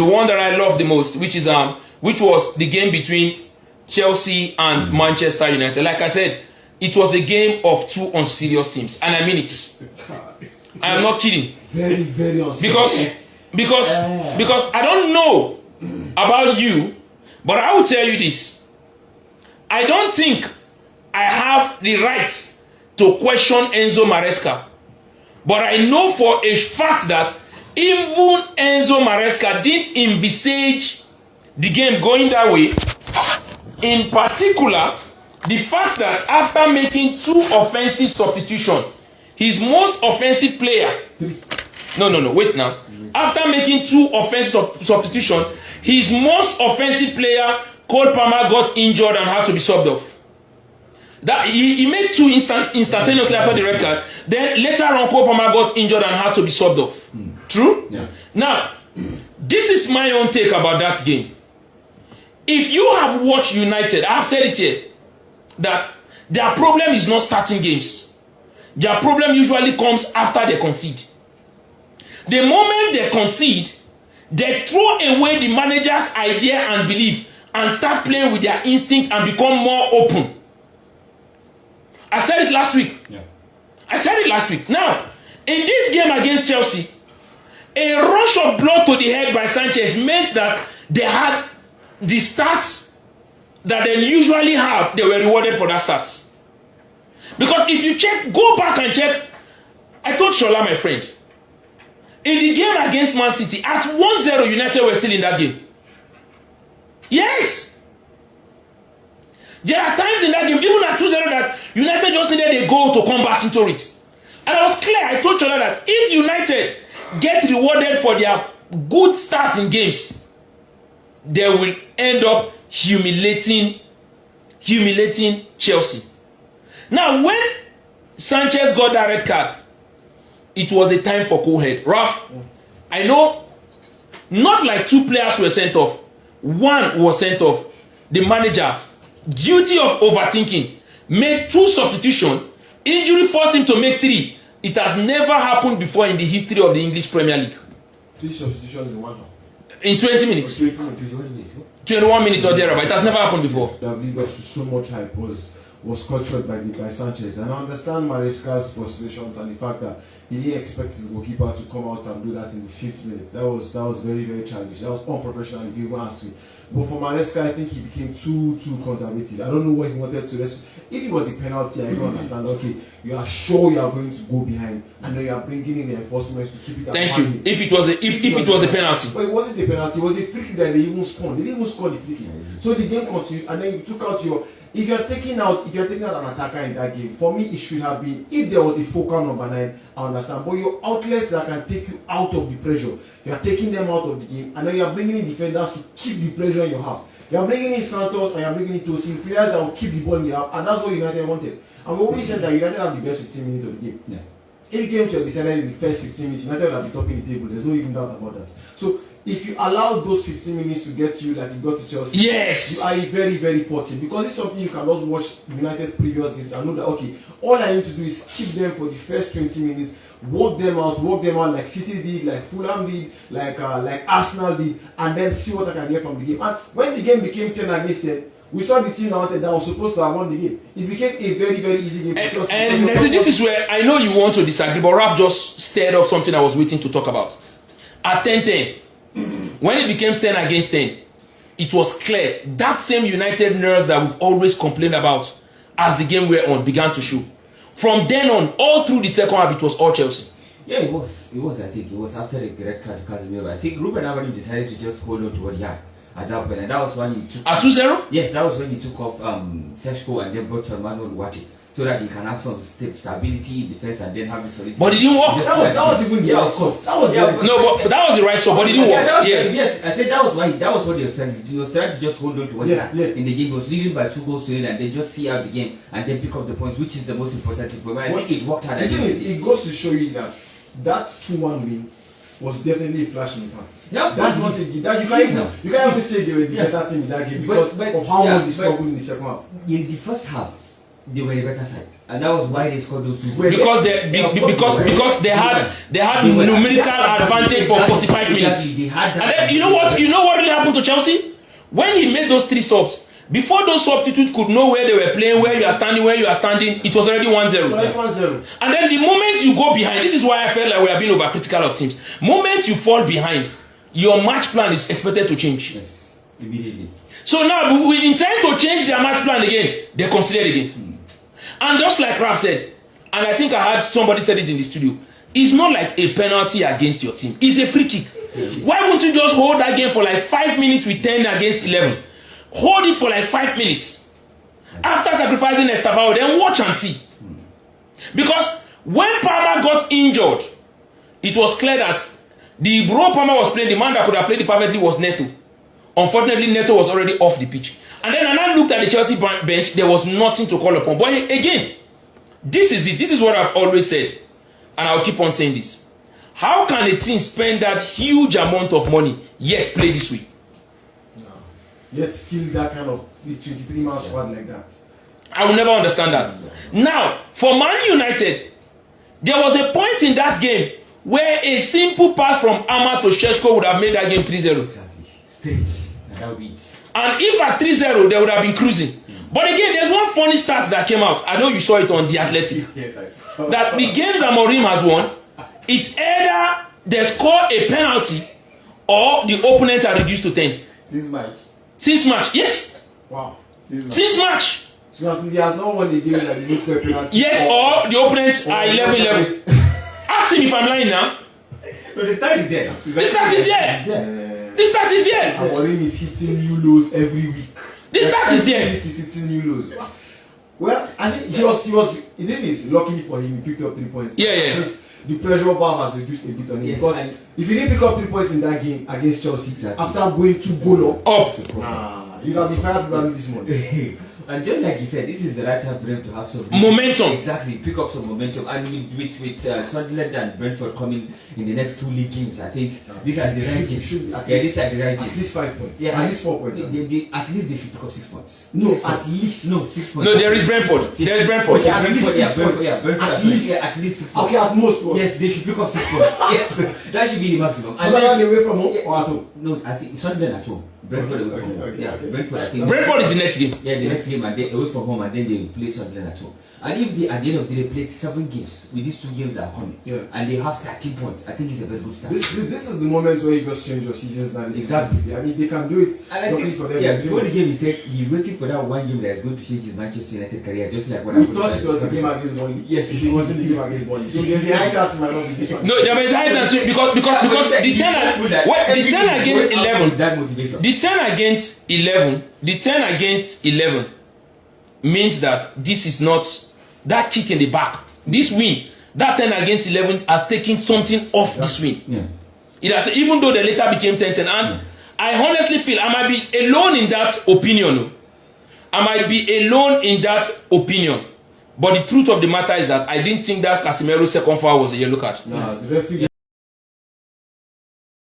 The one that I love the most, which was the game between Chelsea and Manchester United. Like I said, it was a game of two unserious teams, and I mean it. I am not kidding. Very, very unserious. Because I don't know about you, but I will tell you this. I don't think I have the right to question Enzo Maresca, but I know for a fact that even Enzo Maresca didn't envisage the game going that way. In particular, the fact that after making two offensive substitutions, his most offensive player, wait now. After making two offensive substitutions, his most offensive player, Cole Palmer, got injured and had to be subbed off. That he made two instantaneously after the red card. Then later on, Cole Palmer got injured and had to be subbed off. True? Yeah. Now, this is my own take about that game. If you have watched United, I've said it here, that their problem is not starting games. Their problem usually comes after they concede. The moment they concede, they throw away the manager's idea and belief and start playing with their instinct and become more open. I said it last week. Yeah. I said it last week. Now, in this game against Chelsea, a rush of blood to the head by Sanchez meant that they had the stats that they usually have. They were rewarded for that stats. Because if you check, go back and check. I told Shola, my friend, in the game against Man City, at 1-0, United were still in that game. Yes. There are times in that game, even at 2-0, that United just needed a goal to come back into it. And I was clear. I told Shola that if United get rewarded for their good start in games, they will end up humiliating Chelsea. Now, when Sanchez got that red card, it was a time for cool head. Ralph, I know not like two players were sent off. One was sent off. The manager, guilty of overthinking, made two substitutions. Injury forced him to make three. It has never happened before in the history of the English Premier League. 3 substitutions in 1 hour. In 20 minutes. 21 minutes. 21 minutes or thereabout. It has never happened before. That lead up to so much hype was cut short by Sanchez. And I understand Maresca's frustrations and the fact that he didn't expect his goalkeeper to come out and do that in the 5th minute. That was very, very childish. That was unprofessional if you ask me. But for Maresca, I think he became too conservative. I don't know what he wanted to rescue. If it was a penalty, I don't understand. Okay, you are sure you are going to go behind, and then you are bringing in the enforcements to keep it. Thank you. If it was a penalty, but it wasn't a penalty. It was a free kick that they even scored. They didn't even score the free kick. So the game continued, and then you took out your. If you're taking out an attacker in that game, for me it should have been, if there was a focal number 9, I understand. But your outlets that can take you out of the pressure, you are taking them out of the game, and then you are bringing in defenders to keep the pressure in your half. You are bringing in Santos and you are bringing in Tosin, players that will keep the ball in the half, and that's what United wanted. And we always said that United have the best 15 minutes of the game. Yeah. If games were decided in the first 15 minutes, United would have been topping the table. There's no even doubt about that. So if you allow those 15 minutes to get to you like you got to Chelsea, yes, you are a very, very poor team. Because it's something you can just watch United's previous games and know that, okay, all I need to do is keep them for the first 20 minutes, work them out like City did, like Fulham did, like Arsenal did, and then see what I can get from the game. And when the game became 10 against 10, we saw the team that was supposed to have won the game. It became a very, very easy game for Chelsea. And this is where I know you want to disagree, but Ralph just stirred up something I was waiting to talk about. At 10-10, when it became 10 against 10, it was clear that same United nerves that we've always complained about as the game went on began to show. From then on, all through the second half, it was all Chelsea. Yeah, it was. I think it was after the red card to Casemiro. I think Ruben Amorim decided to just hold on to what he had at that point, and that was when he took. At 2-0? Yes, that was when he took off Seshko and then brought Manuel Ugarte, so that he can have some stability in defense and then have the solidity. But it didn't work. That was even the outcome. No, but that was the right shot, but it didn't work. Yes, I said that was what he was trying to do. He was trying to just hold on to what he had in the game. He was leading by 2 goals to 0 and then just see out the game and then pick up the points, which is the most important thing for me. I think it worked hard. The thing is, it goes to show you that 2-1 win was definitely a flash in the pan. Yeah, that's not it. You can't even say they were the better team in that game because of how much they struggled in the second half. In the first half, they were the better side, and that was why they scored those two. Because they had numerical advantage for 45 minutes. They had that, and then you know what really happened to Chelsea when he made those 3 subs. Before those substitutes could know where they were playing, where you are standing, it was already 1-0. And then the moment you go behind, this is why I felt like we are being overcritical of teams. Moment you fall behind, your match plan is expected to change. Yes, immediately. So now we intend to change their match plan again. They consider it again. And just like Raf said, and I think I heard somebody said it in the studio, it's not like a penalty against your team. It's a free kick. Why won't you just hold that game for like 5 minutes with 10 against 11? Hold it for like 5 minutes. After sacrificing Estavao, then watch and see. Because when Palmer got injured, it was clear that the role Palmer was playing, the man that could have played it perfectly was Neto. Unfortunately, Neto was already off the pitch. And then I looked at the Chelsea bench, there was nothing to call upon. But again, this is it. This is what I've always said. And I'll keep on saying this. How can a team spend that huge amount of money yet play this way? Yet feel that kind of the 23-man squad like that. I will never understand that. Now, for Man United, there was a point in that game where a simple pass from Ama to Šeško would have made that game 3-0. Exactly. Straight. And that would be it. And if at 3-0, they would have been cruising. But again, there's one funny stat that came out. I know you saw it on The Athletic. Yes, I saw. That the games Amorim has won, it's either they score a penalty or the opponents are reduced to 10. Since March, yes. Wow. Since March. So he has not won the game that he didn't score a penalty. Yes, or the opponents are 11-11. Ask him if I'm lying now. No, the start is there. The start is there. The start is there. Amorim is hitting new lows every week. The start is there. Every week he's hitting new lows. Well, I think he did this. Luckily for him, he picked up 3 points. Yeah. The pressure valve has reduced a bit on him. Yes, because if he didn't pick up 3 points in that game against Chelsea, after going 2 goal up, you have been fired probably this morning. And just like you said, this is the right time for them to have some momentum. Exactly, pick up some momentum. And with Sunderland and Brentford coming in the next 2 league games, I think these are the right games. These are the right games. At least 5 points. Yeah, at least 4 points. At least they should pick up 6 points. No, 6 at points. least. No, 6 points. No, there is Brentford. There is Brentford. Okay, at least 6 points. Brentford. At least 6 points. Okay, at most. What? Yes, they should pick up 6 points. Yes, that should be the maximum. Sunderland away from home or at home? No, I think Sunderland at home. Brentford away from home. Okay. Brentford. I think. Brentford is the next game. Yeah, the next game and then away from home, and then they play Sunderland at home. And if they at the end of the day played 7 games with these 2 games that are coming, and they have 13 points, I think it's a very good start. This is the moment where you just change your seasons now. Exactly. I mean, they can do it. And I think, for them. yeah, before the game, he said he's waiting for that one game that is going to change his Manchester United career, just like what I We thought it was the game against Burnley. Yes, it wasn't the game against Burnley. So there's a high chance it might not be this one. No, there is a high chance because the 10 against 11. That motivation. The 10 against 11 means that this is not that kick in the back. This win, that 10 against 11 has taken something off this win. Yeah. It has, even though they later became 10-10. And I honestly feel I might be alone in that opinion. I might be alone in that opinion. But the truth of the matter is that I didn't think that Casemiro's second foul was a yellow card. Nah, the referee